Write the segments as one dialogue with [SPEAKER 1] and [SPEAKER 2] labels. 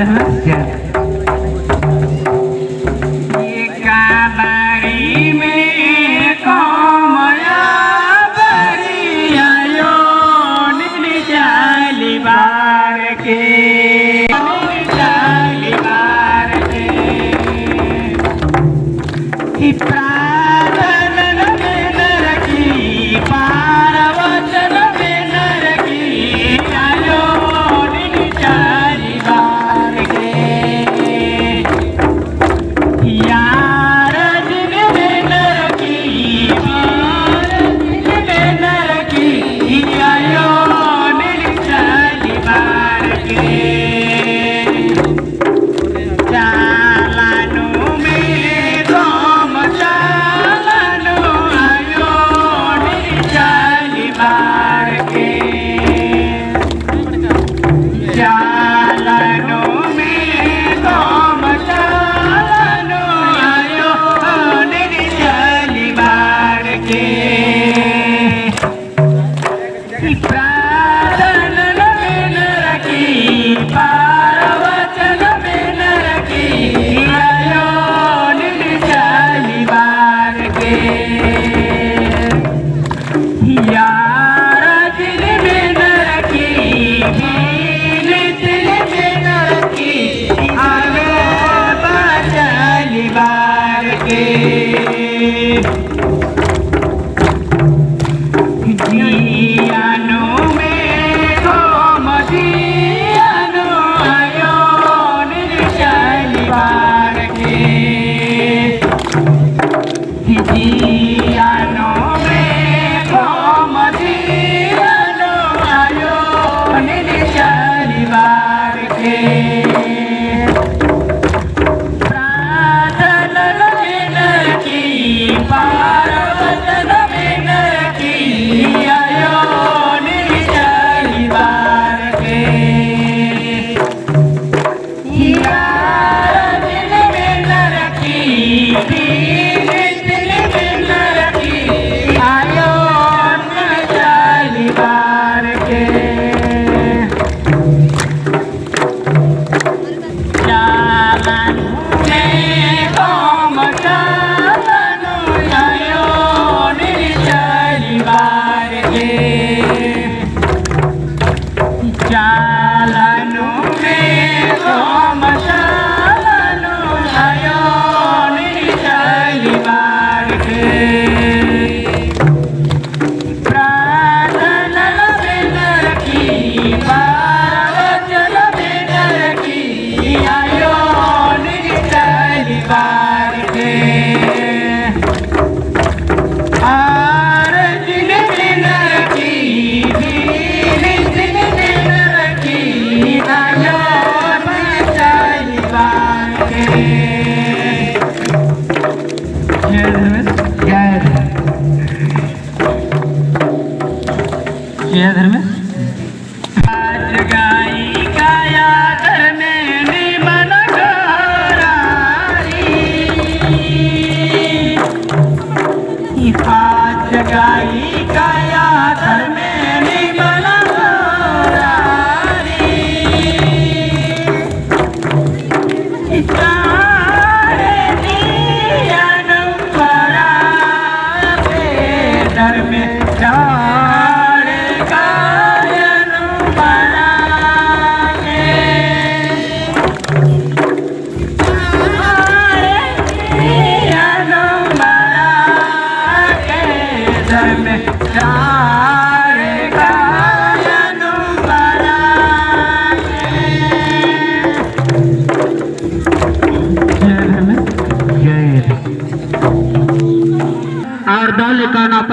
[SPEAKER 1] धर्मेश जय ये काबारी में कोमया बरी आयो नीली जाली बार के नीली जाली बार के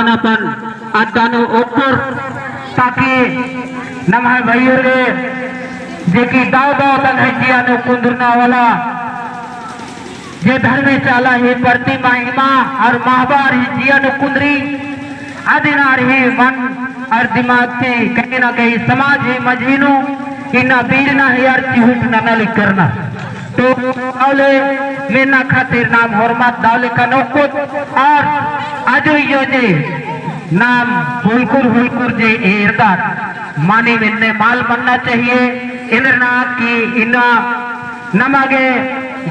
[SPEAKER 2] अपन अदानो ऊपर ताकि नमः भाइयों रे जेकी दाव दाव तन है जियानो कुंदरना वाला जे धर्मे चाला ही प्रति महिमा और महाबार ही जियानो कुंदरी आदिनार ही मन और दिमाग से कहीं ना कहीं समाज ही मजहिनो इना बीरना है यार चिहुट ननल करना तो दावले मेना खातिर नाम हरमत दावले का नौकुत और आजो योजे नाम हुलकुर जे एरदार मानी मिलने माल बनना चाहिए इंद्रनाथ की इना नमागे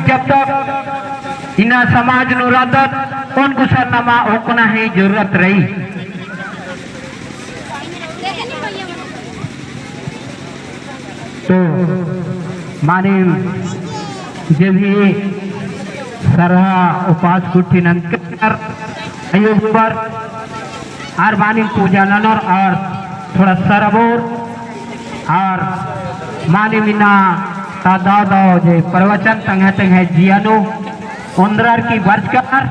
[SPEAKER 2] जब तक इना समाज नु रादत उनको सर नमा ओकना ही जरूरत रही। तो माने जब ही सरहा उपास कुटी नंतर अयोग पर आर मानी पूजा ननर और थोड़ा सरबोर और मानी मिना दादा जे प्रवचन तंगे तंगे जियानो उंदरार की वर्ष कर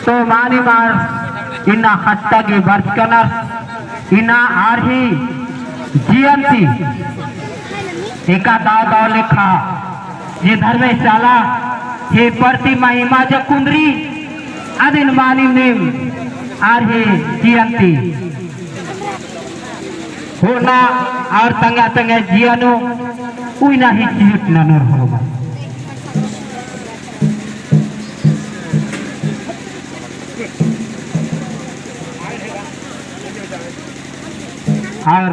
[SPEAKER 2] तो मानी मार इना हट्टा की वर्ष कर इना आर ही जियंती एका दादा लिखा ये धर्मशाला हे प्रति महिमा जो कुंदरी अदिन मानी में आर हे जियंती होना और तंगा तंगे जियानो उइना ही चिट ननर होगा। और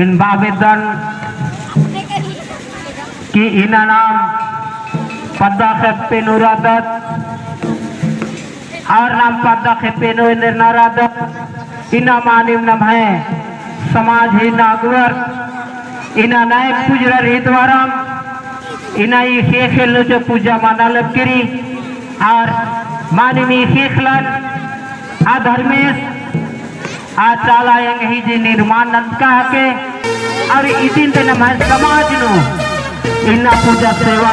[SPEAKER 2] इन बाबेदन की इना नाम पद्दा खेपे नुरादत और नाम पद्दा खेपे नुरादत इना मानिम नम है समाज ही नागवर इना नायक पूजरा रिद्वारम इना ये खेल जो पूजा माना लबकिरी और मानिमी खेखलन आ धर्मेश आ चाला यंग जी निर्माण नंदका के और इदिन ते नम समाज नो इना पूजा सेवा